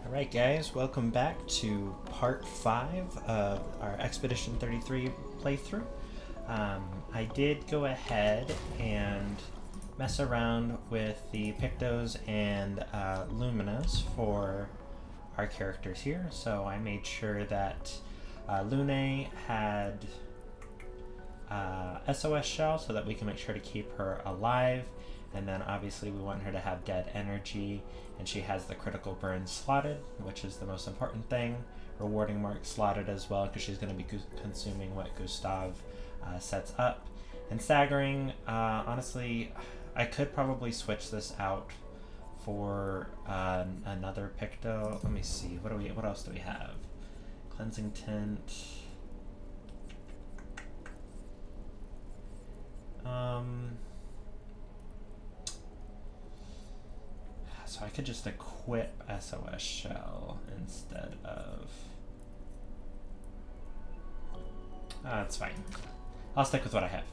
Alright guys, welcome back to part 5 of our Expedition 33 playthrough. I did go ahead and mess around with the Pictos and Luminas for our characters here. So I made sure that Lune had SOS shell so that we can make sure to keep her alive. And then obviously we want her to have dead energy, and she has the critical burn slotted, which is the most important thing. Rewarding mark slotted as well, because she's going to be consuming what Gustav sets up. And staggering, honestly, I could probably switch this out for another Picto. Let me see, what else do we have? Cleansing Tint. So I could just equip SOS Shell instead of... that's fine. I'll stick with what I have.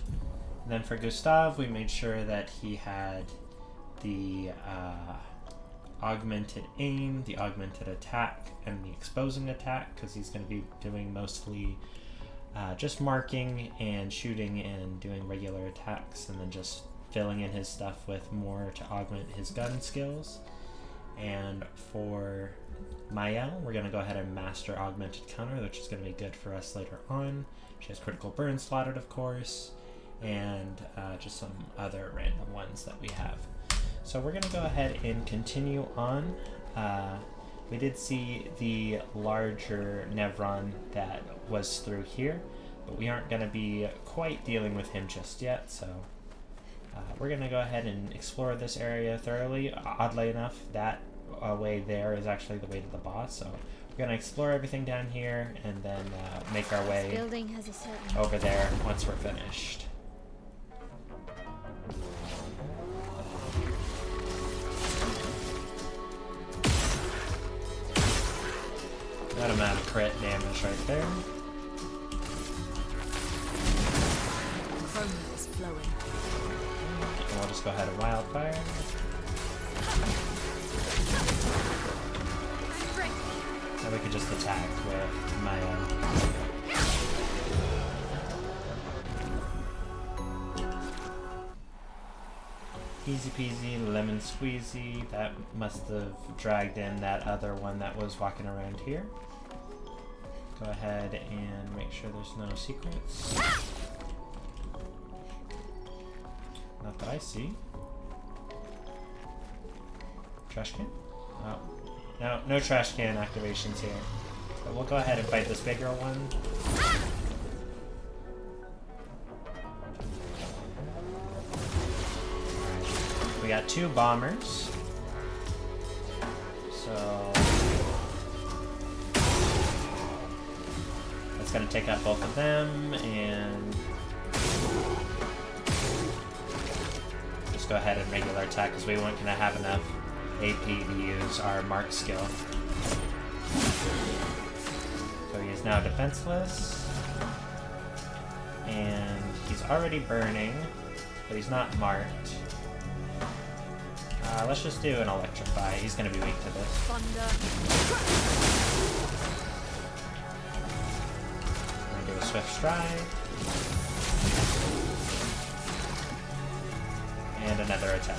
And then for Gustav, we made sure that he had the augmented aim, the augmented attack, and the exposing attack, because he's going to be doing mostly just marking and shooting and doing regular attacks, and then just filling in his stuff with more to augment his gun skills. And for Mael, we're going to go ahead and master Augmented Counter, which is going to be good for us later on. She has Critical Burn slotted, of course, and just some other random ones that we have. So we're going to go ahead and continue on. We did see the larger Nevron that was through here, but we aren't going to be quite dealing with him just yet, so we're going to go ahead and explore this area thoroughly. Oddly enough, that way there is actually the way to the boss, so we're going to explore everything down here and then make our way over there once we're finished. That amount of crit damage right there. Chroma is flowing. And we'll just go ahead and wildfire. And we could just attack with my easy peasy lemon squeezy. That must have dragged in that other one that was walking around here. Go ahead and make sure there's no secrets. Not that I see. Trash can? Oh. No, no trash can activations here. But we'll go ahead and fight this bigger one. Right. We got 2 bombers. So that's gonna take out both of them, and just go ahead and regular attack because we weren't gonna have enough AP to use our mark skill. So he is now defenseless, and he's already burning, but he's not marked. Let's just do an electrify. He's gonna be weak to this. Thunder. I'm gonna do a swift stride. And another attack.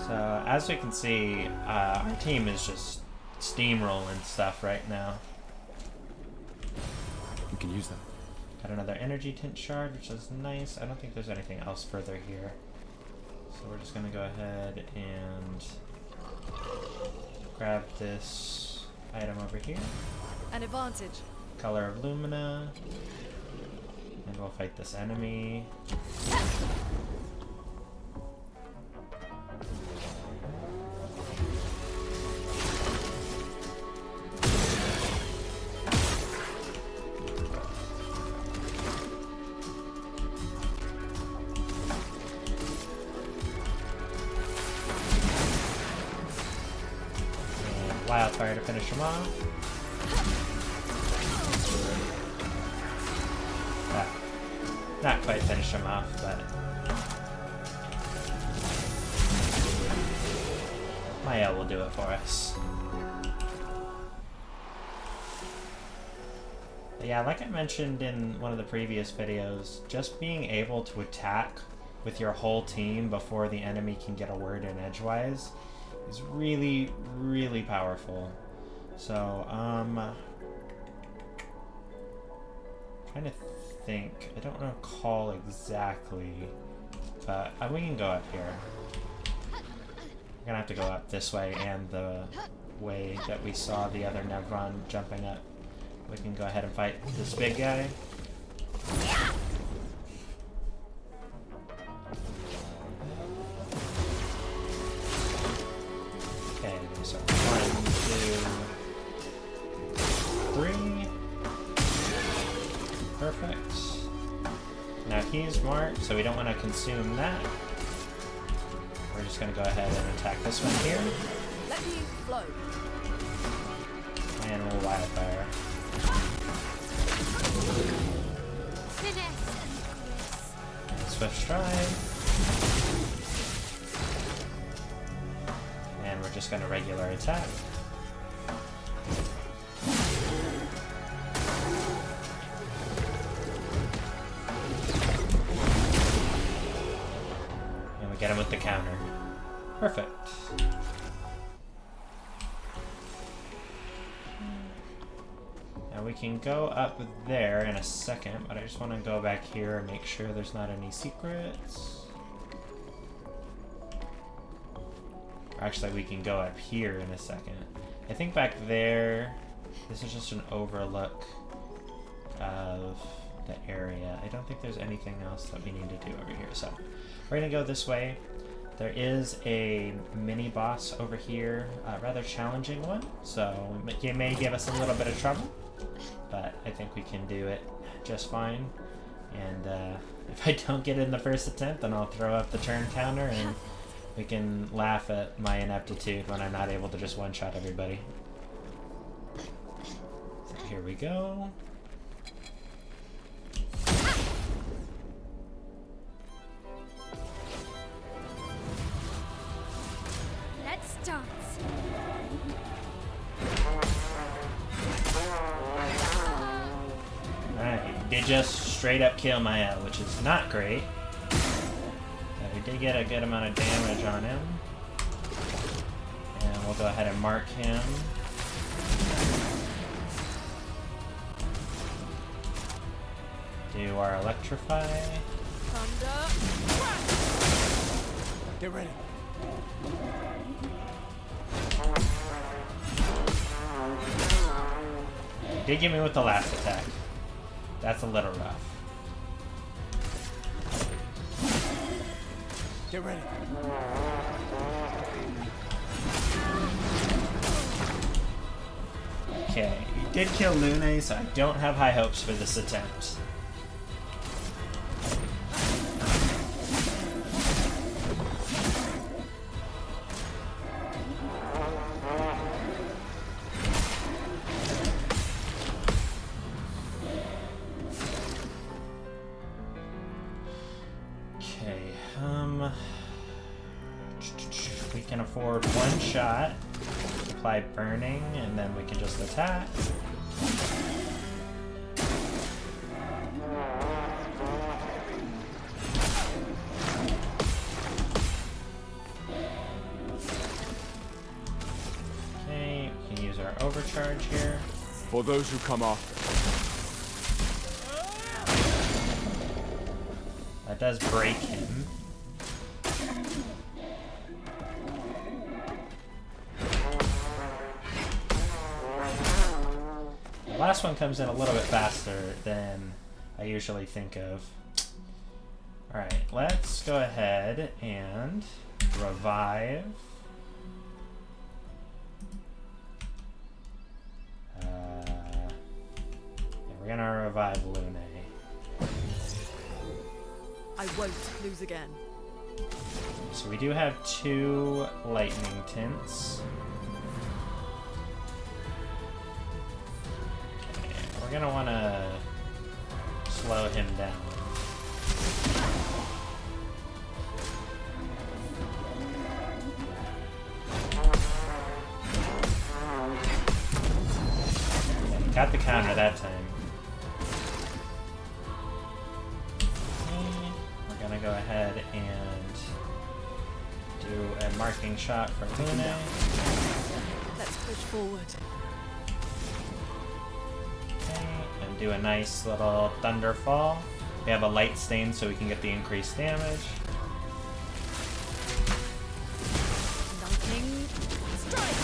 So, as we can see, our team is just steamrolling stuff right now. We can use them. Got another energy tint shard, which is nice. I don't think there's anything else further here. So we're just gonna go ahead and grab this item over here. An advantage. Color of Lumina. And we'll fight this enemy. Wildfire to finish him off. Not quite finish him off, but Maya will do it for us. But yeah, like I mentioned in one of the previous videos, just being able to attack with your whole team before the enemy can get a word in edgewise is really, really powerful. So, trying to think. I don't recall exactly, but we can go up here. We're gonna have to go up this way and the way that we saw the other Nevron jumping up. We can go ahead and fight this big guy. Okay, so 1, 2, 3. Perfect. Now he's marked, so we don't want to consume that. We're just going to go ahead and attack this one here. Let me flow. And we'll wildfire. Swift stride. And we're just going to regular attack. And we get him with the counter. Perfect. Now we can go up there in a second, but I just want to go back here and make sure there's not any secrets. Or actually, we can go up here in a second. I think back there, this is just an overlook of the area. I don't think there's anything else that we need to do over here. So we're going to go this way. There is a mini boss over here, a rather challenging one, so it may give us a little bit of trouble, but I think we can do it just fine. And if I don't get it in the first attempt, then I'll throw up the turn counter and we can laugh at my ineptitude when I'm not able to just one-shot everybody. So here we go. Alright, did just straight up kill my L, which is not great. But we did get a good amount of damage on him. And we'll go ahead and mark him. Do our electrify. Thunder. Get ready. Did get me with the last attack. That's a little rough. Get ready. Okay, you did kill Lune, so I don't have high hopes for this attempt. We can afford one shot, apply burning, and then we can just attack. Okay, we can use our overcharge here. For those who come after. That does break him. The last one comes in a little bit faster than I usually think of. Alright, let's go ahead and revive. We're gonna revive Lune. I won't lose again. So we do have 2 lightning tints. Okay, we're gonna want to slow him down. Got the counter that time. We're gonna go ahead and do a marking shot for Lune. Let's push forward. Okay, and do a nice little thunderfall. We have a light stain so we can get the increased damage. Lightning strike.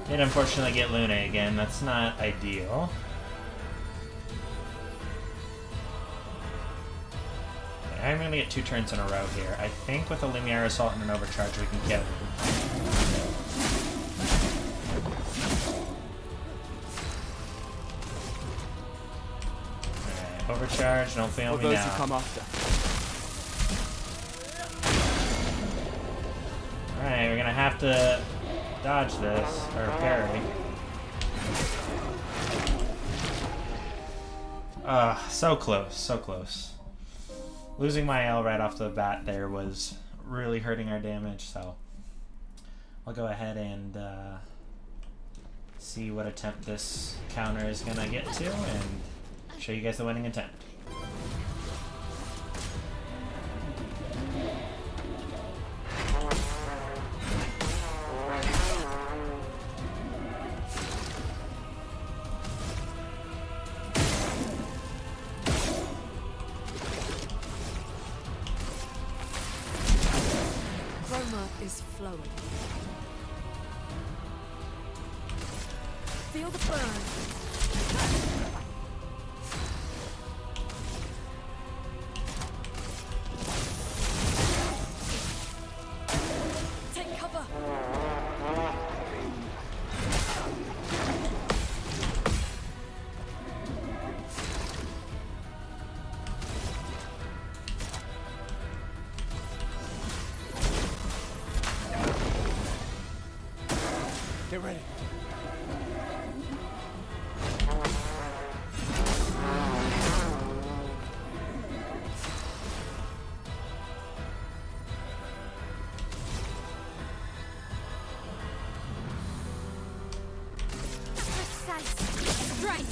Did unfortunately get Lune again. That's not ideal. Okay, I'm gonna get 2 turns in a row here. I think with a Lumiere Assault and an Overcharge we can kill him. Alright, Overcharge, don't fail For me those who now. come after. Alright, we're gonna have to dodge this, or parry. So close, so close. Losing my L right off the bat there was really hurting our damage, so I'll go ahead and see what attempt this counter is gonna get to and show you guys the winning attempt. Is flowing. Feel the burn. Take cover. Get ready. Precise strike.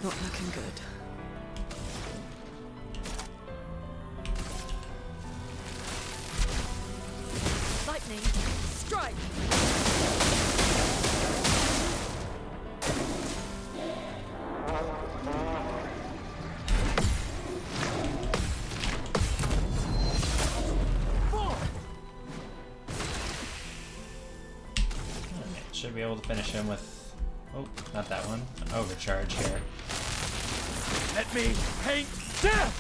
Not looking good. Lightning strike. Should be able to finish him with, oh, not that one, an Overcharge here. Let me paint death!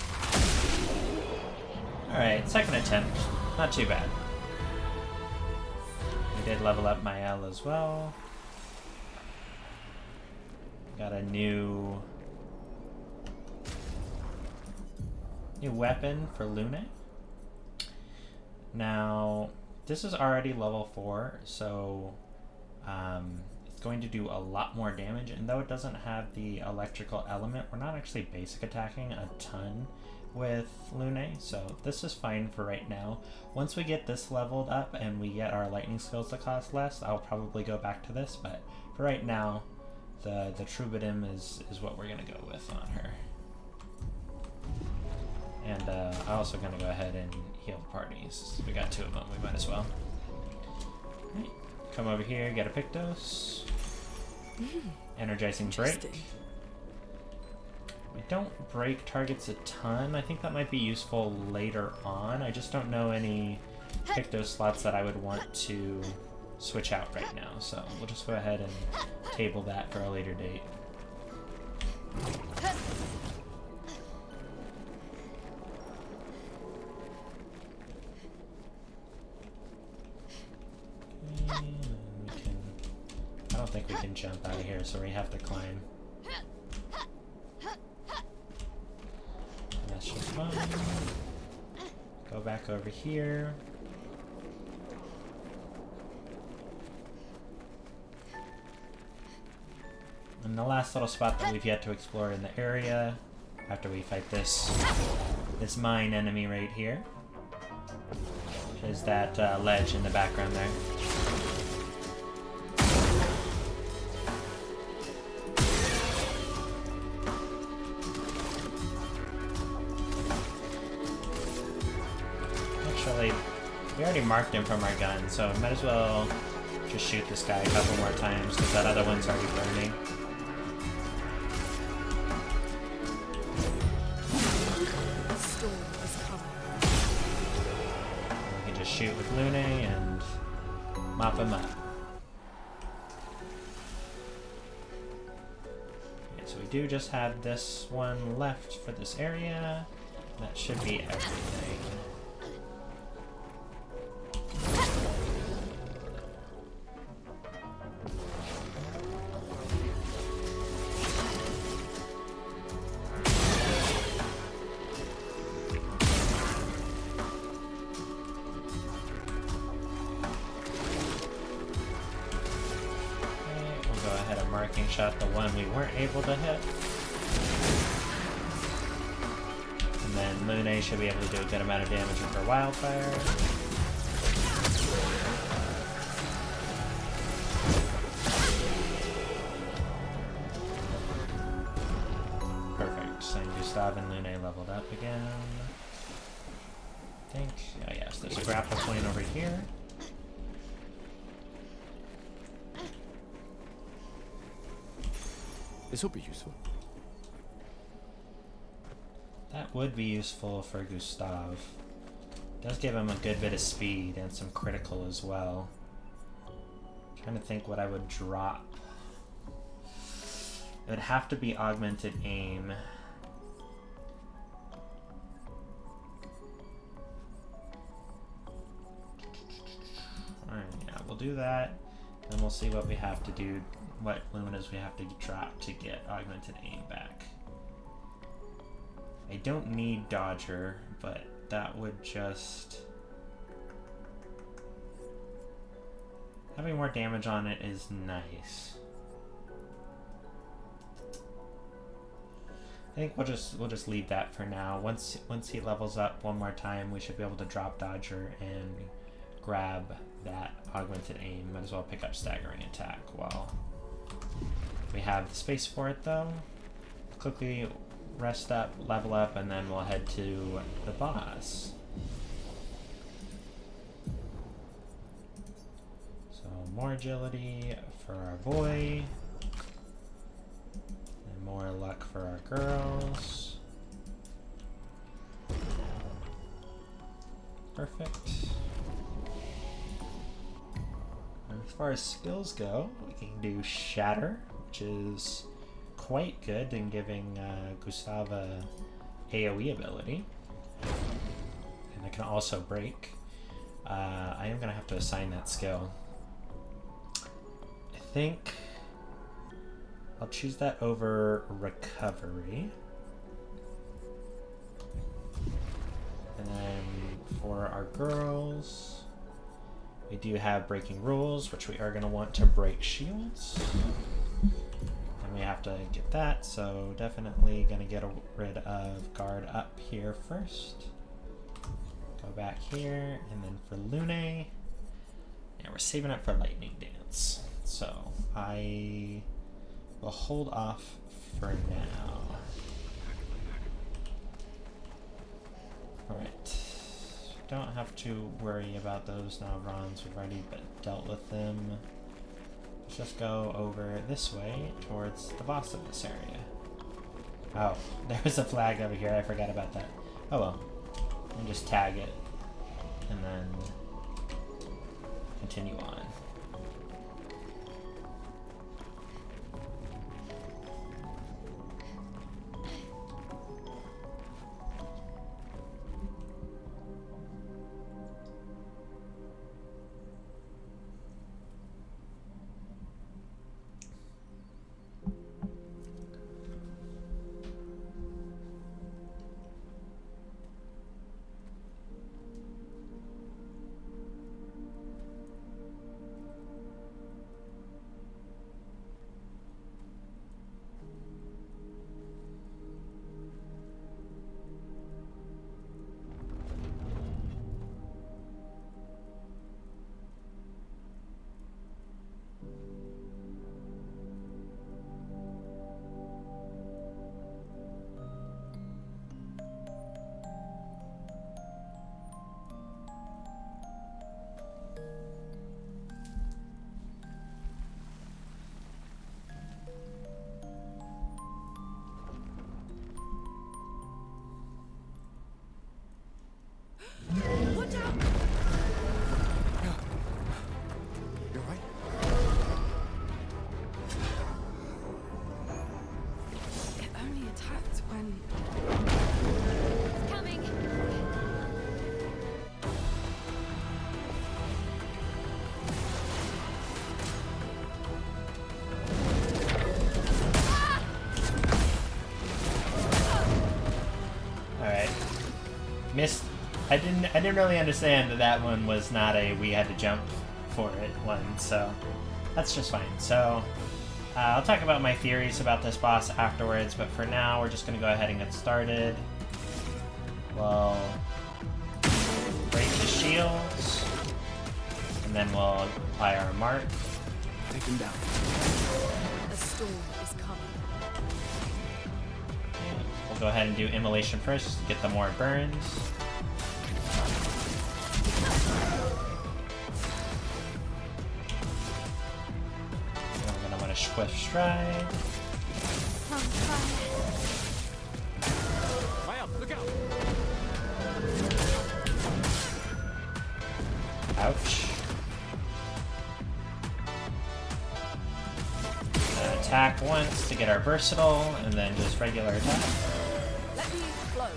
Alright, second attempt. Not too bad. We did level up my L as well. Got a new weapon for Lune. Now, this is already level 4, so it's going to do a lot more damage, and though it doesn't have the electrical element, we're not actually basic attacking a ton with Lune, so this is fine for right now. Once we get this leveled up and we get our lightning skills that cost less, I'll probably go back to this, but for right now, the Troubadour is what we're gonna go with on her. And I'm also gonna go ahead and heal the parties. We got 2 of them, we might as well. Right. Come over here, get a Pictos. Energizing break. We don't break targets a ton. I think that might be useful later on. I just don't know any Pictos slots that I would want to switch out right now. So we'll just go ahead and table that for a later date. I don't think we can jump out of here, so we have to climb. That's just fine. Go back over here. And the last little spot that we've yet to explore in the area, after we fight this mine enemy right here, is that ledge in the background there. Actually, we already marked him from our gun, so might as well just shoot this guy a couple more times, because that other one's already burning. We can just shoot with Lune and mop him up. Okay, so we do just have this one left for this area. That should be everything. Marking shot the one we weren't able to hit. And then Lune should be able to do a good amount of damage with her wildfire. Perfect. Saint Gustav and Lune leveled up again. I think. Oh yes, there's a grapple point over here. This will be useful. That would be useful for Gustav. Does give him a good bit of speed and some critical as well. Trying to think what I would drop. It would have to be augmented aim. Alright, yeah, we'll do that. Then we'll see what we have to do, what luminas we have to drop to get augmented aim back. I don't need Dodger, but that would just... having more damage on it is nice. I think we'll just leave that for now. Once he levels up one more time, we should be able to drop Dodger and grab that augmented aim. Might as well pick up staggering attack while we have the space for it though. Quickly rest up, level up, and then we'll head to the boss. So more agility for our boy. And more luck for our girls. Perfect. As far as skills go, we can do Shatter, which is quite good in giving Gustav a AoE ability. And it can also break. I am going to have to assign that skill. I think I'll choose that over Recovery. And then for our girls... we do have breaking rules, which we are going to want to break shields. And we have to get that, so definitely going to get rid of guard up here first. Go back here, and then for Lune, yeah, we're saving up for Lightning Dance. So I will hold off for now. Alright. Don't have to worry about those Navrons. We've already dealt with them. Let's just go over this way towards the boss of this area. Oh, there was a flag over here. I forgot about that. Oh well. And just tag it and then continue on. I didn't really understand that that one was not a we had to jump for it one, so that's just fine. So I'll talk about my theories about this boss afterwards, but for now we're just gonna go ahead and get started. We'll break the shields, and then we'll apply our mark. Take him down. A storm is coming. Okay. We'll go ahead and do immolation first just to get the more burns. And we're gonna want a swift stride. On fire. Way up, look out! Ouch. Attack once to get our versatile, and then just regular attack. Let me flow.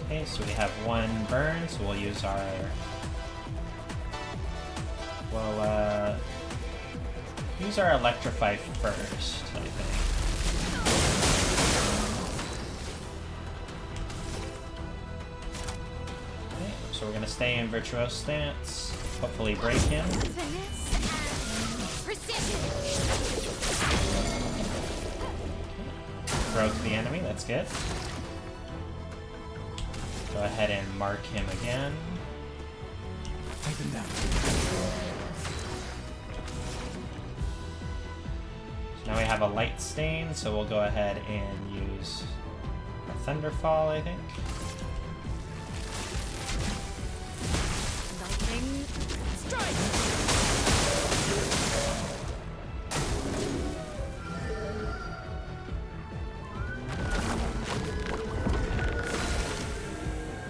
Okay, so we have one burn, so we'll use our... We'll, use our electrify first, I think. Okay, so we're gonna stay in virtuose stance, hopefully break him. Finesse and precision. Broke the enemy, that's good. Go ahead and mark him again. Take him down. So now we have a light stain, so we'll go ahead and use a Thunderfall, I think. Lightning strike.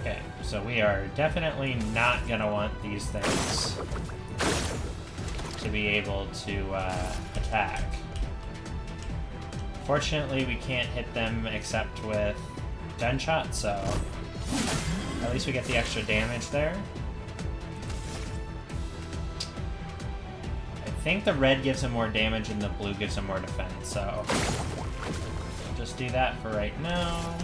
Okay, so we are definitely not gonna want these things to be able to attack. Fortunately, we can't hit them except with gunshot, so at least we get the extra damage there. I think the red gives him more damage and the blue gives him more defense, so we'll just do that for right now.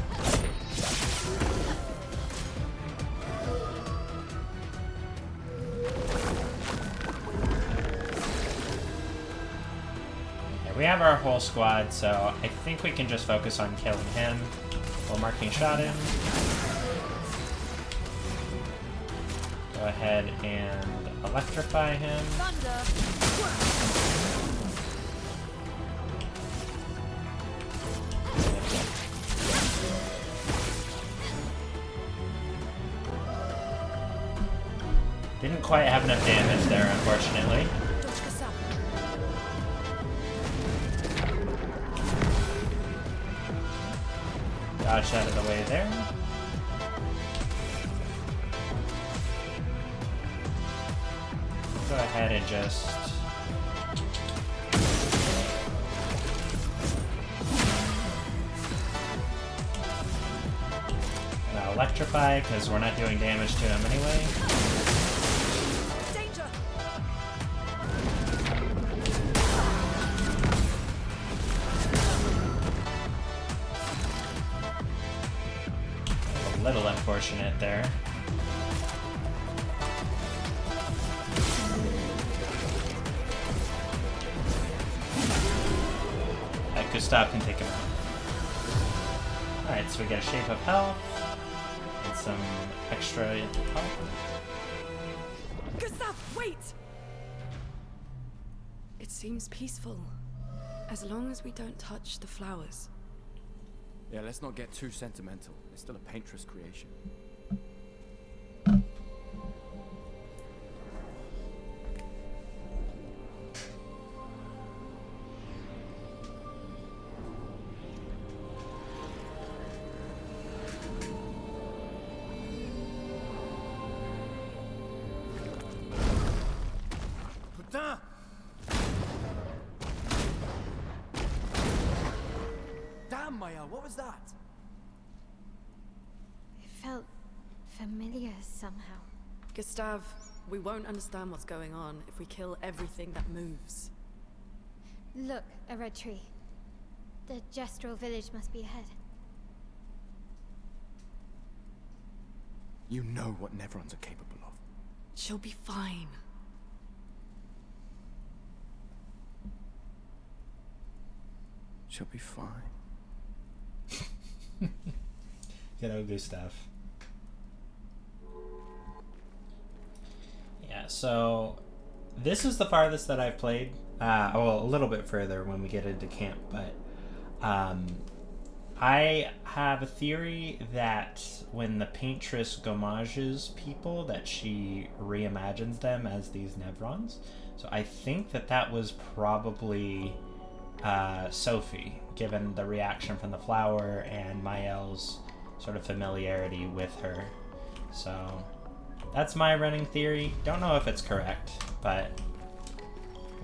We have our whole squad, so I think we can just focus on killing him while marking shot him. Go ahead and electrify him. Thunder. Didn't quite have enough damage there, unfortunately. Dodge out of the way there. Go ahead and just... electrify, because we're not doing damage to him anyway. Danger. A little unfortunate there. Gustav can take him out. Alright, so we get a Shape of Health and some extra health. Gustav, wait! It seems peaceful, as long as we don't touch the flowers. Yeah, let's not get too sentimental. It's still a painter's creation. Putain! Damn, Maya, what was that? It felt familiar somehow. Gustav, we won't understand what's going on if we kill everything that moves. Look, a red tree. The gestural village must be ahead. You know what Nevrons are capable of. She'll be fine. She'll be fine. Kiddo Gustav. Yeah, so this is the farthest that I've played. Well, a little bit further when we get into camp, but I have a theory that when the paintress gommages people, that she reimagines them as these Nevrons. So I think that was probably Sophie, given the reaction from the flower and Mael's sort of familiarity with her. So that's my running theory. Don't know if it's correct, but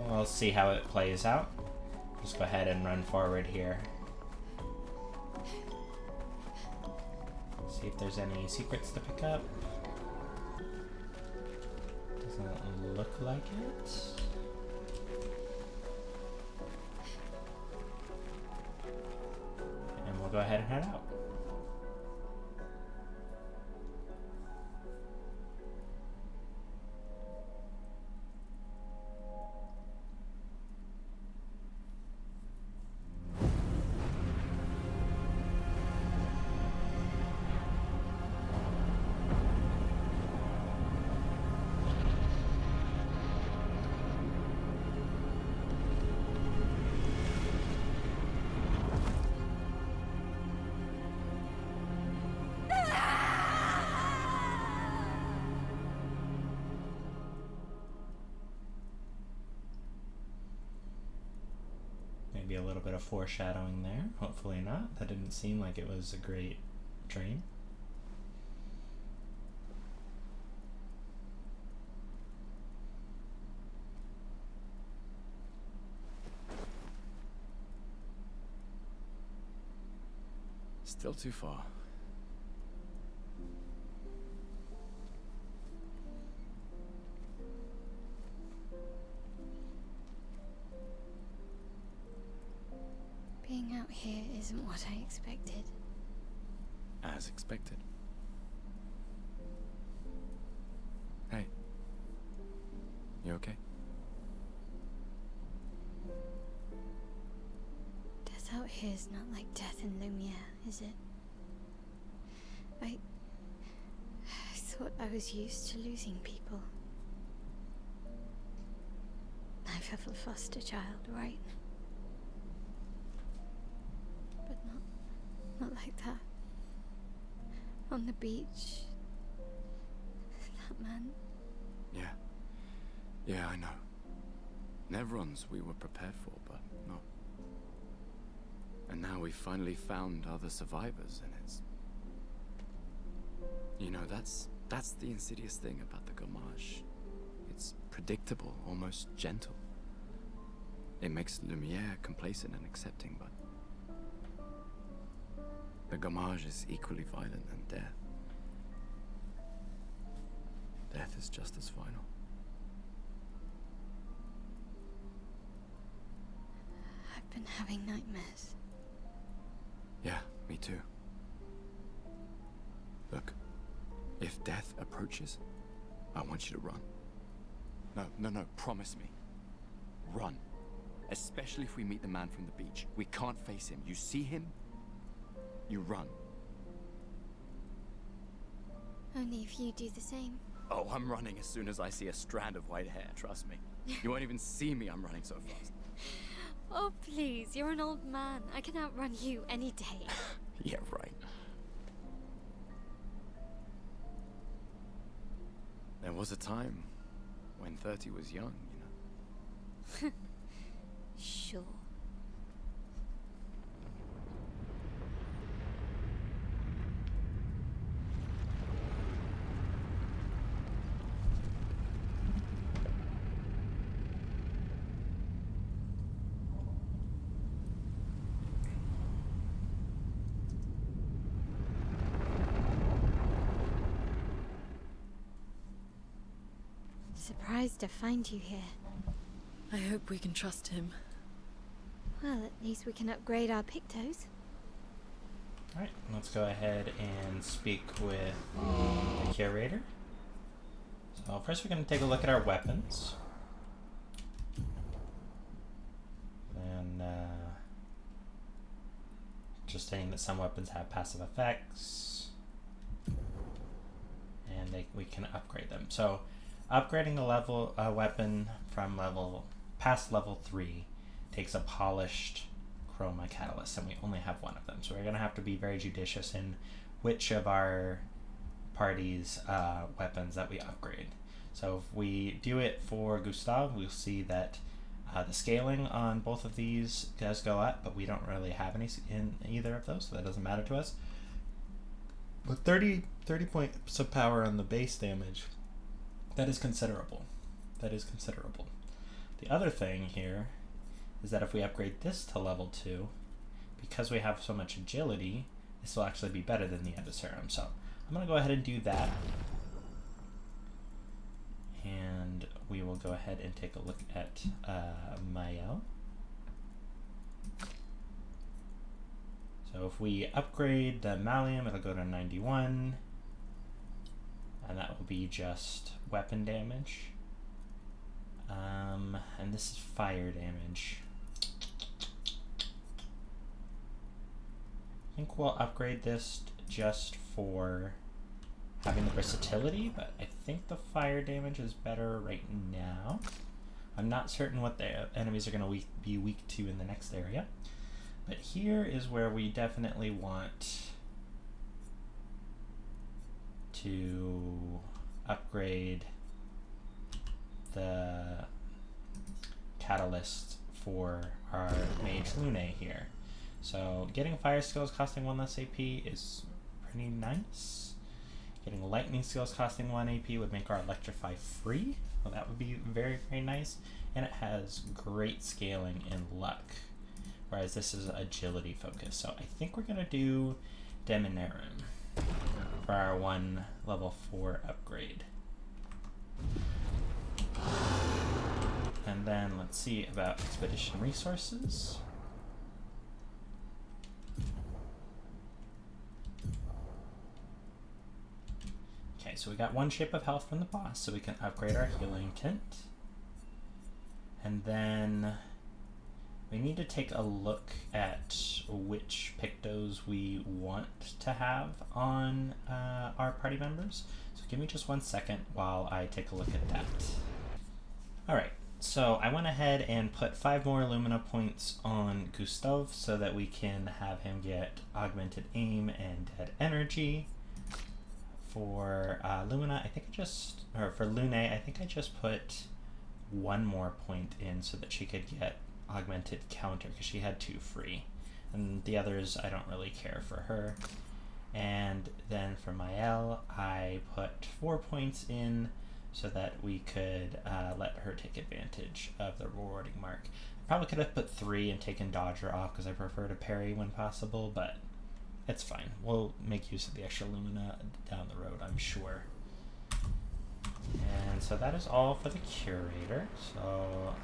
we'll see how it plays out. Just go ahead and run forward here. See if there's any secrets to pick up. Doesn't look like it. And we'll go ahead and head out. Maybe a little bit of foreshadowing there. Hopefully not. That didn't seem like it was a great dream. Still too far. Being out here isn't what I expected. As expected. Hey. You okay? Death out here's not like death in Lumiere, is it? I thought I was used to losing people. I've had a foster child, right? But not like that. On the beach. That man. Yeah, I know. Nevrons we were prepared for, but not. And now we've finally found other survivors, and it's... You know, that's the insidious thing about the gommage. It's predictable, almost gentle. It makes Lumiere complacent and accepting, but... the gommage is equally violent than death. Death is just as final. I've been having nightmares. Yeah, me too. Look, if death approaches, I want you to run. No, promise me. Run. Especially if we meet the man from the beach. We can't face him. You see him, you run. Only if you do the same. Oh, I'm running as soon as I see a strand of white hair, trust me. You won't even see me, I'm running so fast. Oh, please, you're an old man. I can outrun you any day. Yeah, right. There was a time when 30 was young, you know. Sure. Surprised to find you here. I hope we can trust him. Well, at least we can upgrade our Pictos. Alright, let's go ahead and speak with the curator. So first we're going to take a look at our weapons. And just saying that some weapons have passive effects. And we can upgrade them. So upgrading a weapon from past level 3 takes a polished chroma catalyst, and we only have one of them. So we're going to have to be very judicious in which of our party's weapons that we upgrade. So if we do it for Gustav, we'll see that the scaling on both of these does go up, but we don't really have any in either of those, so that doesn't matter to us. But 30 points of power on the base damage, that is considerable. That is considerable. The other thing here is that if we upgrade this to level 2, because we have so much agility, this will actually be better than the other serum. So I'm going to go ahead and do that. And we will go ahead and take a look at Mael. So if we upgrade the Malium, it'll go to 91. And that will be just weapon damage. And this is fire damage. I think we'll upgrade this just for having the versatility, but I think the fire damage is better right now. I'm not certain what the enemies are going to be weak to in the next area. But here is where we definitely want to upgrade the catalyst for our mage Lune here. So getting fire skills costing 1 less AP is pretty nice. Getting lightning skills costing 1 AP would make our electrify free. Well, that would be very, very nice. And it has great scaling in luck, whereas this is agility focus. So I think we're gonna do Deminarum for our 1 level 4 upgrade. And then let's see about expedition resources. Okay, so we got 1 shape of health from the boss, so we can upgrade our healing tint. And then we need to take a look at which pictos we want to have on our party members. So give me just 1 second while I take a look at that. Alright, so I went ahead and put 5 more Lumina points on Gustav so that we can have him get augmented aim and dead energy. For Lumina, I think for Lune, I think I just put 1 more point in so that she could get augmented counter because she had 2 free, and the others I don't really care for her. And then for Mael, I put 4 points in so that we could let her take advantage of the rewarding mark. Probably could have put 3 and taken Dodger off because I prefer to parry when possible, but it's fine. We'll make use of the extra Lumina down the road, I'm sure. And so that is all for the curator. So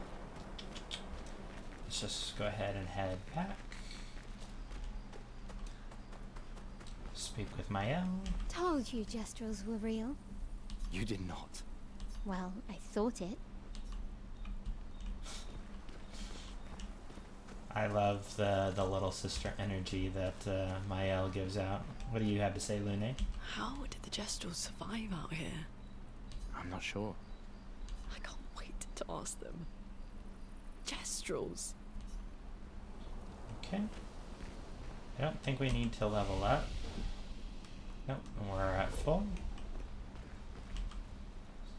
let's just go ahead and head back. Speak with Mael. Told you gestrels were real. You did not. Well, I thought it. I love the little sister energy that Mael gives out. What do you have to say, Lune? How did the Gestrels survive out here? I'm not sure. I can't wait to ask them. Gestrels. Okay. I don't think we need to level up. Nope, we're at full.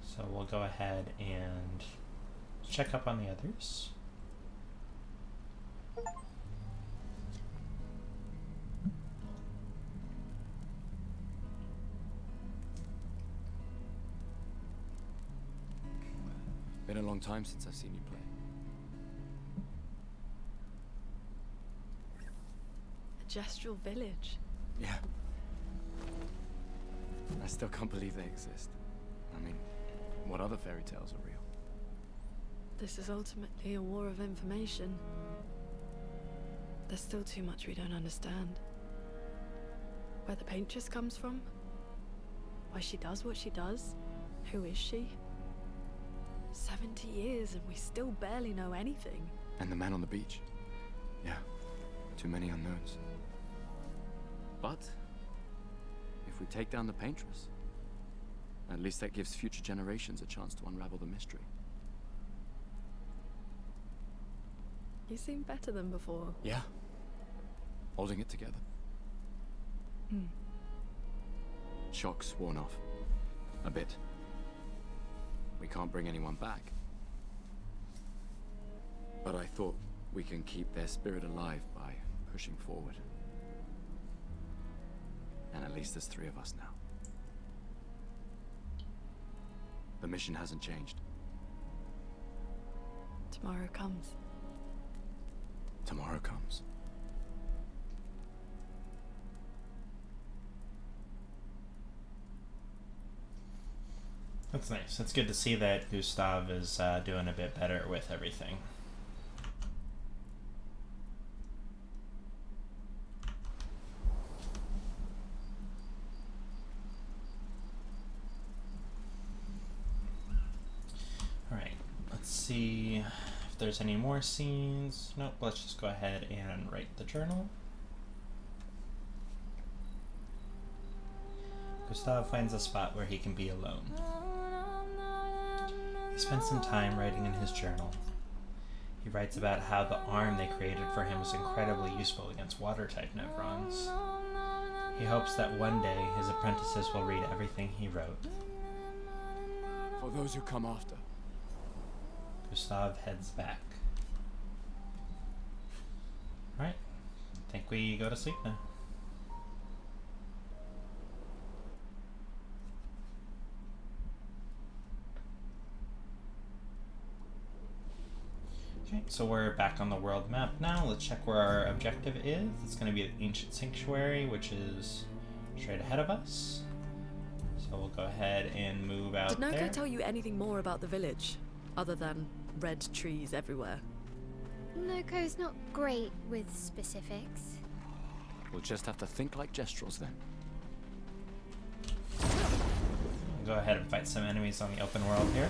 So we'll go ahead and check up on the others. Been a long time since I've seen you play. A Gestral village. Yeah. I still can't believe they exist. I mean, what other fairy tales are real? This is ultimately a war of information. There's still too much we don't understand. Where the paintress comes from? Why she does what she does? Who is she? 70 years and we still barely know anything. And the man on the beach. Yeah, too many unknowns. But if we take down the paintress, at least that gives future generations a chance to unravel the mystery. You seem better than before. Yeah. Holding it together. Shock's worn off. A bit. We can't bring anyone back. But I thought we can keep their spirit alive by pushing forward. And at least there's 3 of us now. The mission hasn't changed. Tomorrow comes. Tomorrow comes. That's nice. It's good to see that Gustav is doing a bit better with everything. Alright, let's see if there's any more scenes. Nope, let's just go ahead and write the journal. Gustav finds a spot where he can be alone. He spends some time writing in his journal. He writes about how the arm they created for him was incredibly useful against water-type Nevrons. He hopes that one day his apprentices will read everything he wrote. For those who come after. Gustav heads back. Alright, I think we go to sleep now. Okay, so we're back on the world map now. Let's check where our objective is. It's going to be the Ancient Sanctuary, which is straight ahead of us. So we'll go ahead and move out there. Did Noko tell you anything more about the village, other than red trees everywhere? Noko's not great with specifics. We'll just have to think like Gestrels then. Go ahead and fight some enemies on the open world here.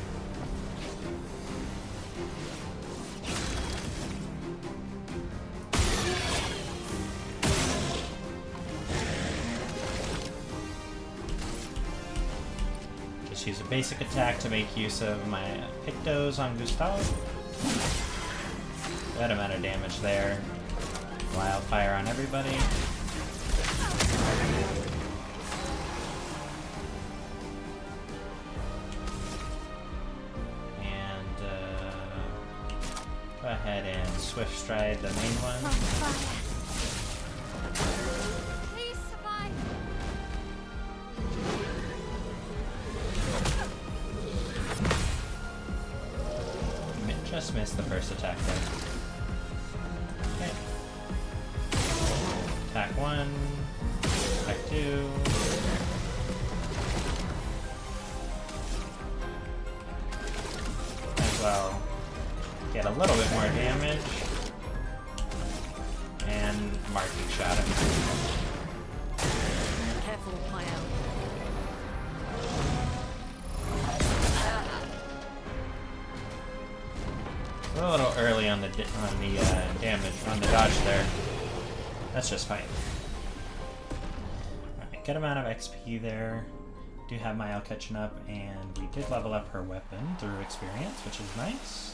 Use a basic attack to make use of my Pictos on Gustav. That amount of damage there. Wildfire on everybody. And go ahead and Swift Stride the main one. Just missed the first attack there. Okay. Attack 1. Attack 2. As well. Get a little bit more damage. And marking shot him. Careful, my out. We're a little early on the damage on the dodge there. That's just fine. Alright, good amount of XP there. Do have Mael catching up, and we did level up her weapon through experience, which is nice.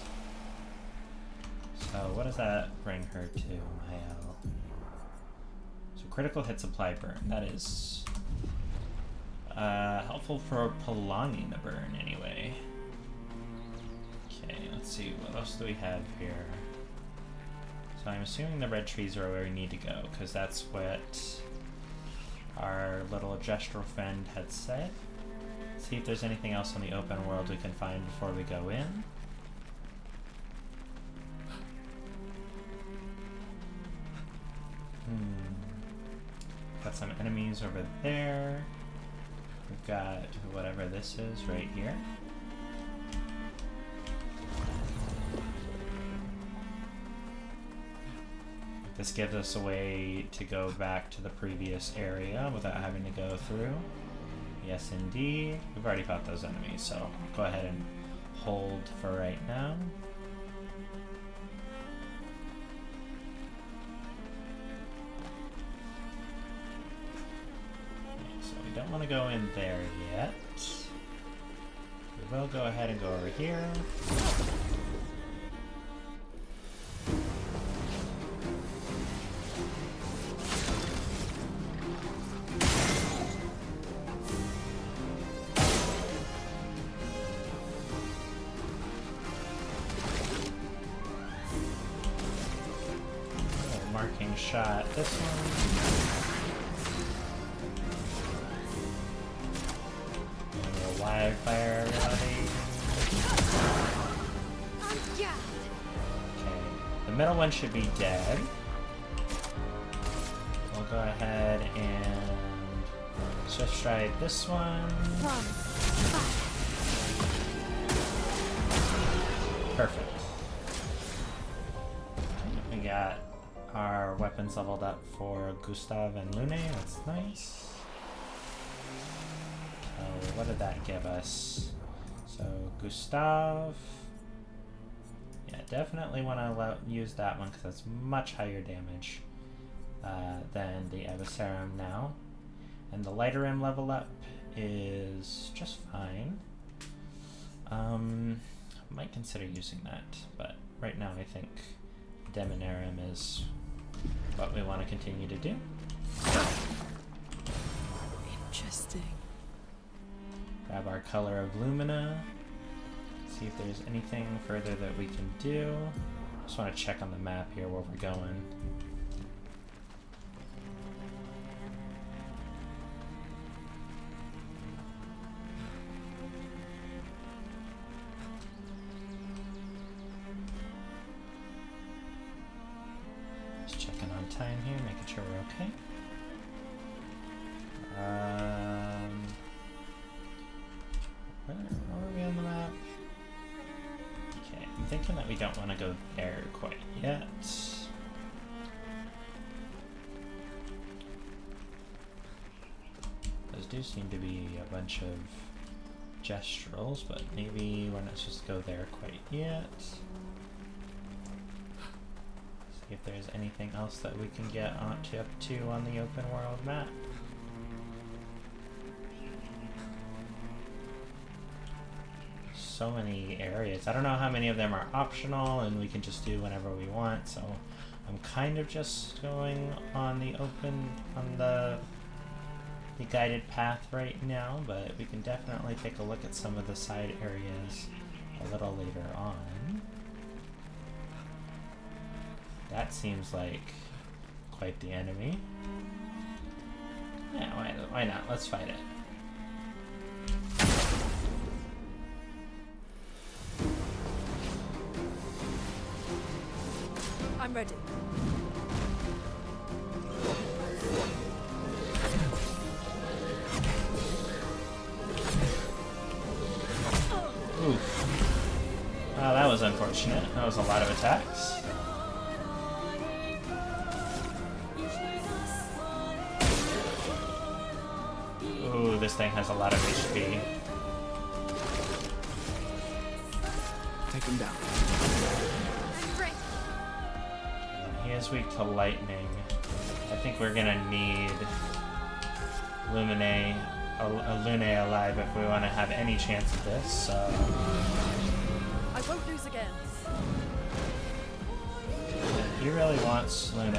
So what does that bring her to, Mael? So critical hit supply burn. That is helpful for prolonging the burn anyway. Okay, let's see, what else do we have here? So I'm assuming the red trees are where we need to go, because that's what our little gestural friend had said. Let's see if there's anything else in the open world we can find before we go in. Got some enemies over there. We've got whatever this is right here. this gives us a way to go back to the previous area without having to go through. Yes, indeed. We've already fought those enemies, so I'll go ahead and hold for right now. Okay, so we don't want to go in there yet. We will go ahead and go over here. Marking shot this one. And we'll wildfire everybody. Okay, the middle one should be dead. We'll go ahead and swift stride this one. Perfect. We got our weapons leveled up for Gustav and Lune. That's nice. So what did that give us? So Gustav. Yeah, definitely want to use that one because that's much higher damage than the Abyssarium now. And the Lighterium level up is just fine. Might consider using that, but right now I think Demonarium is what we want to continue to do. Interesting. Grab our color of Lumina. See if there's anything further that we can do. Just want to check on the map here where we're going. Just checking on time here, making sure we're okay. Where are we on the map? Okay, I'm thinking that we don't want to go there quite yet. Those do seem to be a bunch of gestrels, but maybe we're not supposed to go there quite yet. See if there's anything else that we can get up to on the open world map. So many areas. I don't know how many of them are optional and we can just do whenever we want, so I'm kind of just going on the guided path right now, but we can definitely take a look at some of the side areas a little later on. That seems like quite the enemy. Yeah, why not? Let's fight it. I'm ready. Oof. Well, that was unfortunate. That was a lot of attacks. Ooh, this thing has a lot of HP. Take him down. He is weak to lightning. I think we're gonna need Lune alive if we want to have any chance of this, so... I won't lose again. He really wants Lune.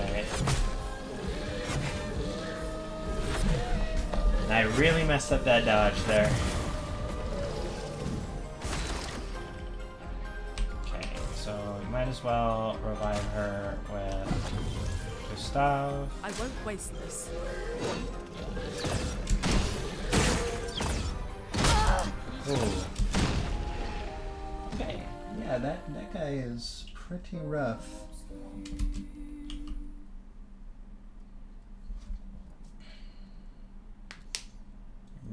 And I really messed up that dodge there. Okay, so we might as well revive her with Gustav. I won't waste this. Ooh. Okay, yeah, that guy is pretty rough.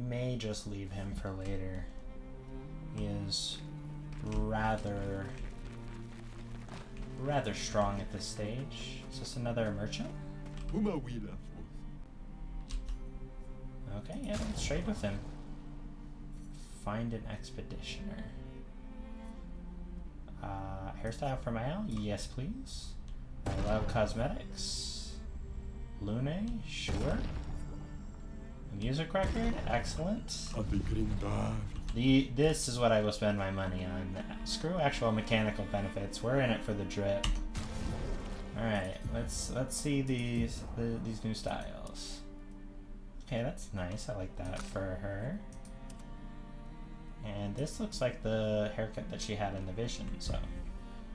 May just leave him for later. He is rather rather strong at this stage. Is this another merchant? Okay, yeah, let's trade with him. Find an expeditioner. Hairstyle for Mal? Yes, please. I love cosmetics. Lune? Sure. A music record? Excellent. This is what I will spend my money on. Screw actual mechanical benefits. We're in it for the drip. Alright, let's see these new styles. Okay, that's nice. I like that for her. And this looks like the haircut that she had in the vision, so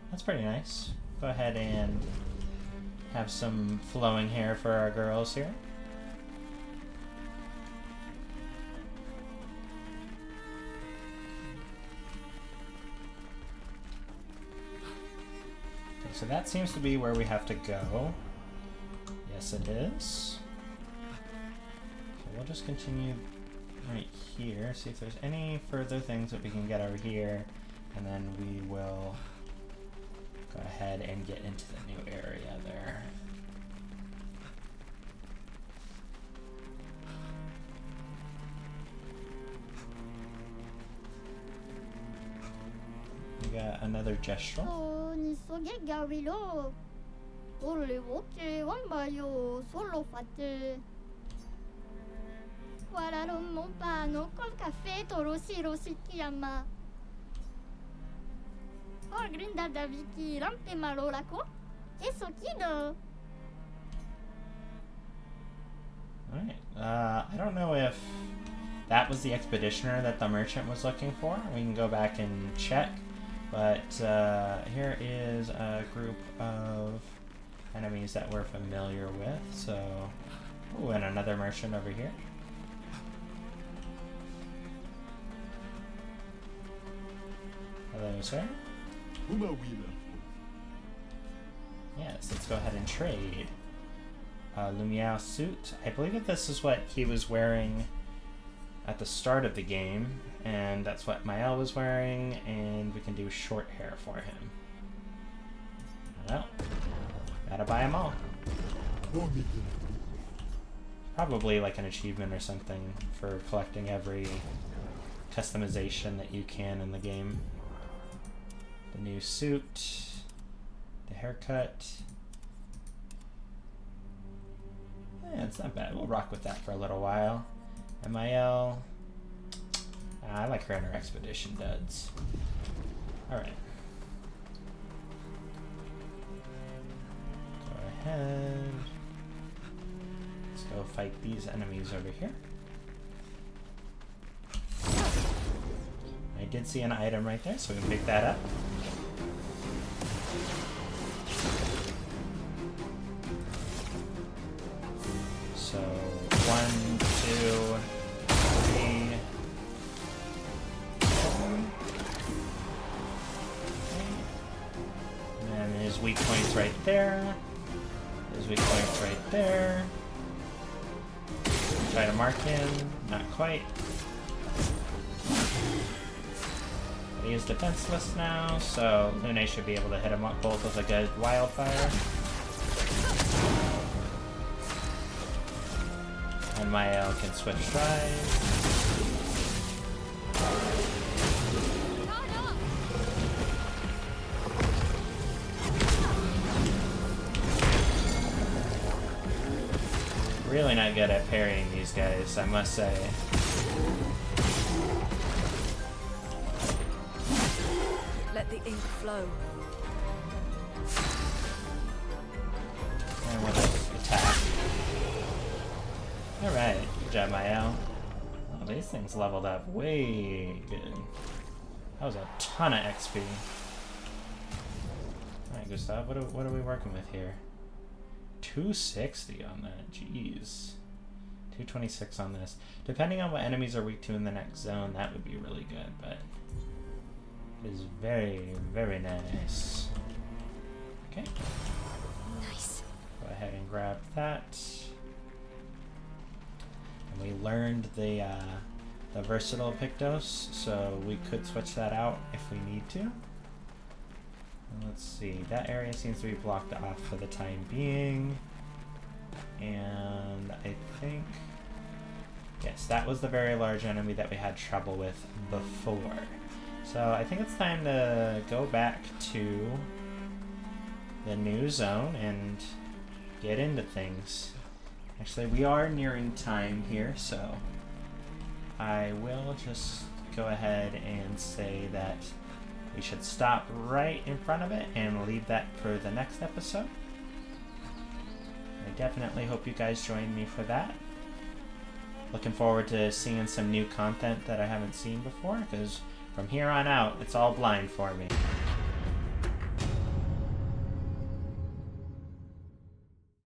that's pretty nice. Go ahead and have some flowing hair for our girls here. Okay, so that seems to be where we have to go. Yes, it is. So we'll just continue right here, see if there's any further things that we can get over here, and then we will go ahead and get into the new area there. We got another gesture. Guardaron montano col caffè torosi rosi chiama. Oh, grinda da Vicky, rampe malolako. Eso kido. Alright, I don't know if that was the expeditioner that the merchant was looking for. We can go back and check. But here is a group of enemies that we're familiar with. So, ooh, and another merchant over here. Hello, sir. Yes, let's go ahead and trade. Lumiere suit. I believe that this is what he was wearing at the start of the game, and that's what Mael was wearing, and we can do short hair for him. Well, gotta buy them all. Probably like an achievement or something for collecting every customization that you can in the game. The new suit, the haircut. Yeah, it's not bad. We'll rock with that for a little while. MIL. I like her in her expedition duds. Alright. Go ahead. Let's go fight these enemies over here. I did see an item right there, so we can pick that up. So, 1, 2, 3. And then his weak points right there. His weak points right there. Try to mark him. Not quite. He is defenseless now, so Lune should be able to hit him up both with a good wildfire. And Mael can switch sides. Really not good at parrying these guys, I must say. Let the ink flow. And with an attack. Alright, good job, Mael. Oh, these things leveled up way good. That was a ton of XP. Alright, Gustav, what are we working with here? 260 on that, jeez. 226 on this. Depending on what enemies are weak to in the next zone, that would be really good, but it is very, very nice. Okay. Nice. Go ahead and grab that. And we learned the versatile Pictos, so we could switch that out if we need to. Let's see, that area seems to be blocked off for the time being. And I think, yes, that was the very large enemy that we had trouble with before. So I think it's time to go back to the new zone and get into things. Actually, we are nearing time here, so I will just go ahead and say that we should stop right in front of it and leave that for the next episode. I definitely hope you guys join me for that. Looking forward to seeing some new content that I haven't seen before, because from here on out, it's all blind for me.